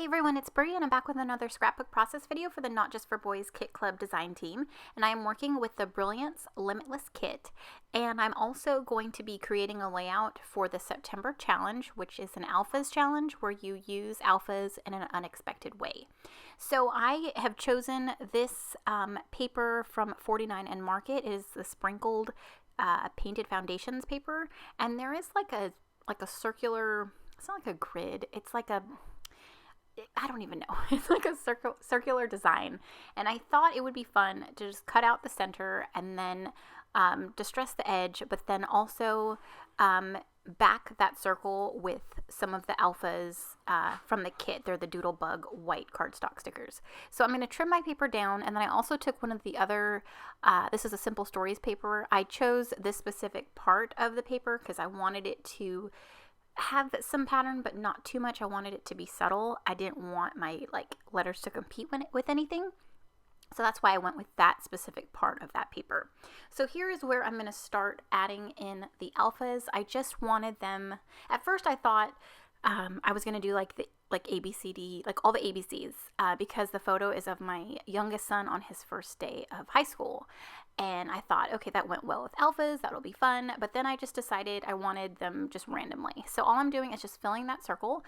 Hey everyone, it's Brie and I'm back with another scrapbook process video for the Not Just for Boys Kit Club design team, and I am working with the Brilliance Limitless Kit, and I'm also going to be creating a layout for the September challenge, which is an alphas challenge where you use alphas in an unexpected way. So I have chosen this paper from 49 and Market. It is the sprinkled painted foundations paper, and there is like a circular, it's not like a grid, it's like a, I don't even know. It's like a circular design. And I thought it would be fun to just cut out the center and then distress the edge, but then also back that circle with some of the alphas from the kit. They're the Doodlebug white cardstock stickers. So I'm going to trim my paper down, and then I also took one of the other, this is a Simple Stories paper. I chose this specific part of the paper because I wanted it to have some pattern, but not too much. I wanted it to be subtle. I didn't want my letters to compete with anything. So that's why I went with that specific part of that paper. So here is where I'm going to start adding in the alphas. I just wanted them, at first I thought I was going to do like ABCD, like all the ABCs, because the photo is of my youngest son on his first day of high school. And I thought, okay, that went well with alphas, that'll be fun. But then I just decided I wanted them just randomly. So all I'm doing is just filling that circle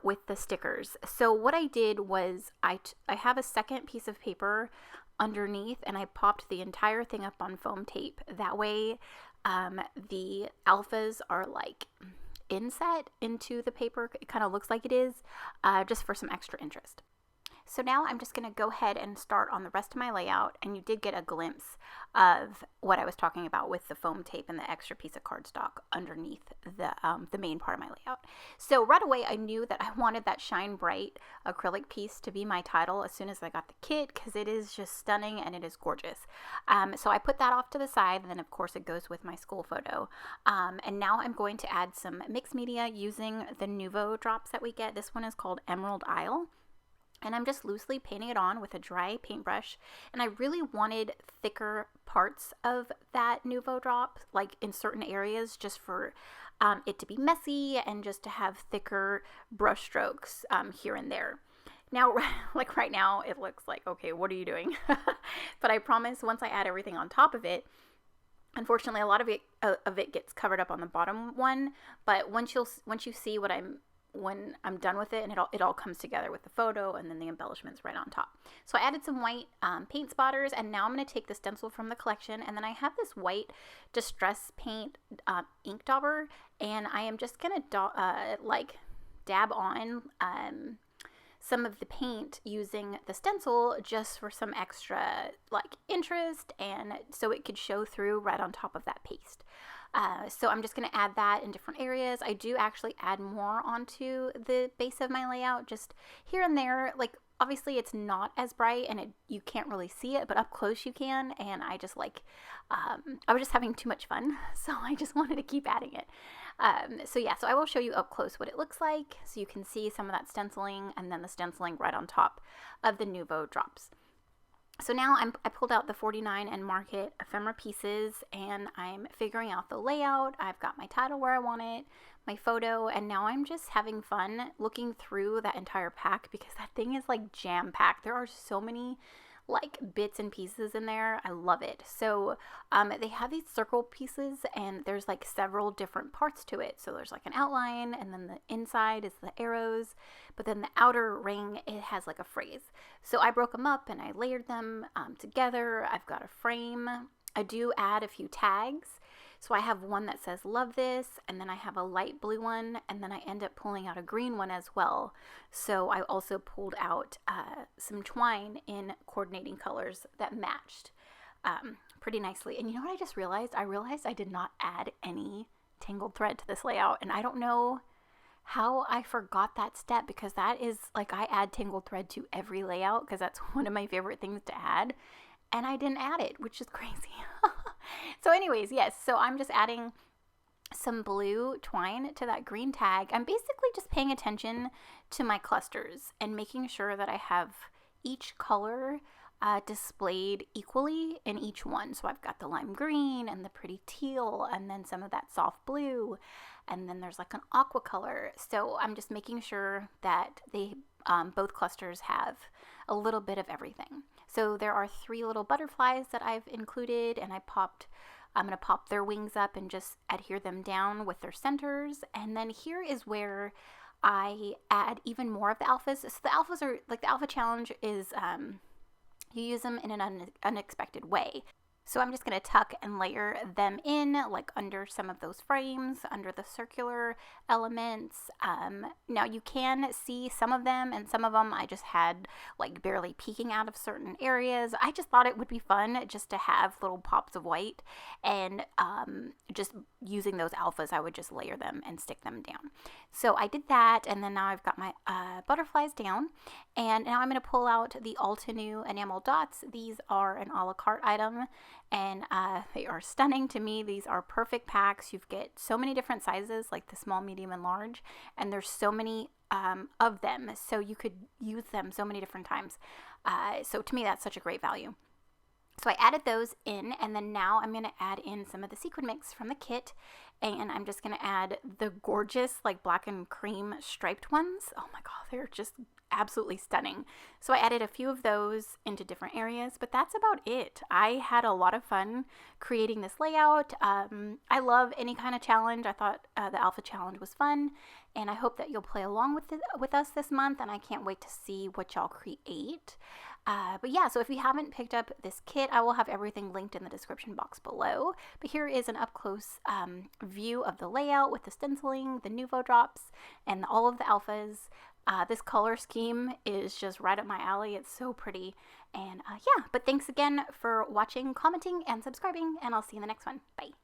with the stickers. So what I did was I have a second piece of paper underneath, and I popped the entire thing up on foam tape. That way the alphas are like inset into the paper. It kind of looks like it is, just for some extra interest. So now I'm just going to go ahead and start on the rest of my layout, and you did get a glimpse of what I was talking about with the foam tape and the extra piece of cardstock underneath the main part of my layout. So right away I knew that I wanted that Shine Bright acrylic piece to be my title as soon as I got the kit, because it is just stunning and it is gorgeous. So I put that off to the side, and then of course it goes with my school photo. And now I'm going to add some mixed media using the Nuvo drops that we get. This one is called Emerald Isle. And I'm just loosely painting it on with a dry paintbrush. And I really wanted thicker parts of that Nuvo drop, like in certain areas, just for it to be messy and just to have thicker brush strokes here and there. Now, like right now, it looks like, okay, what are you doing? But I promise once I add everything on top of it, unfortunately, a lot of it gets covered up on the bottom one. But once you see when I'm done with it, and it all comes together with the photo and then the embellishments right on top. So I added some white paint spotters, and now I'm going to take the stencil from the collection, and then I have this white Distress Paint ink dauber, and I am just going to dab on some of the paint using the stencil just for some extra interest, and so it could show through right on top of that paste. So I'm just going to add that in different areas. I do actually add more onto the base of my layout, just here and there. Like, obviously it's not as bright and you can't really see it, but up close you can. And I just I was just having too much fun, so I just wanted to keep adding it. So I will show you up close what it looks like, so you can see some of that stenciling and then the stenciling right on top of the Nuvo drops. So now I pulled out the 49 and Market ephemera pieces, and I'm figuring out the layout. I've got my title where I want it, my photo, and now I'm just having fun looking through that entire pack, because that thing is like jam-packed. There are so many bits and pieces in there. I love it. So they have these circle pieces, and there's several different parts to it. So there's an outline, and then the inside is the arrows, but then the outer ring, it has a phrase. So I broke them up and I layered them together. I've got a frame. I do add a few tags. So I have one that says love this, and then I have a light blue one, and then I end up pulling out a green one as well. So I also pulled out some twine in coordinating colors that matched pretty nicely. And you know what I just realized? I realized I did not add any tangled thread to this layout, and I don't know how I forgot that step, because that is I add tangled thread to every layout because that's one of my favorite things to add, and I didn't add it, which is crazy. So anyways, yes, so I'm just adding some blue twine to that green tag. I'm basically just paying attention to my clusters and making sure that I have each color displayed equally in each one. So I've got the lime green and the pretty teal, and then some of that soft blue, and then there's an aqua color. So I'm just making sure that they both clusters have a little bit of everything. So there are 3 little butterflies that I've included, and I'm going to pop their wings up and just adhere them down with their centers. And then here is where I add even more of the alphas. So the alphas are like, the alpha challenge is you use them in an unexpected way. So I'm just going to tuck and layer them in, like under some of those frames, under the circular elements. Now you can see some of them, and some of them I just had like barely peeking out of certain areas. I just thought it would be fun just to have little pops of white, and just using those alphas, I would just layer them and stick them down. So I did that, and then now I've got my butterflies down, and now I'm going to pull out the Altenew enamel dots. These are an a la carte item, and they are stunning to me. These are perfect packs. You get so many different sizes, like the small, medium, and large, and there's so many of them, so you could use them so many different times. So to me, that's such a great value. So I added those in, and then now I'm going to add in some of the sequin mix from the kit, and I'm just going to add the gorgeous like black and cream striped ones. Oh my god, they're just absolutely stunning. So I added a few of those into different areas, but that's about it. I had a lot of fun creating this layout. I love any kind of challenge. I thought the Alpha Challenge was fun, and I hope that you'll play along with us this month, and I can't wait to see what y'all create. But yeah, so if you haven't picked up this kit, I will have everything linked in the description box below. But here is an up-close view of the layout with the stenciling, the Nuvo drops, and all of the alphas. This color scheme is just right up my alley. It's so pretty. And yeah, but thanks again for watching, commenting, and subscribing, and I'll see you in the next one. Bye.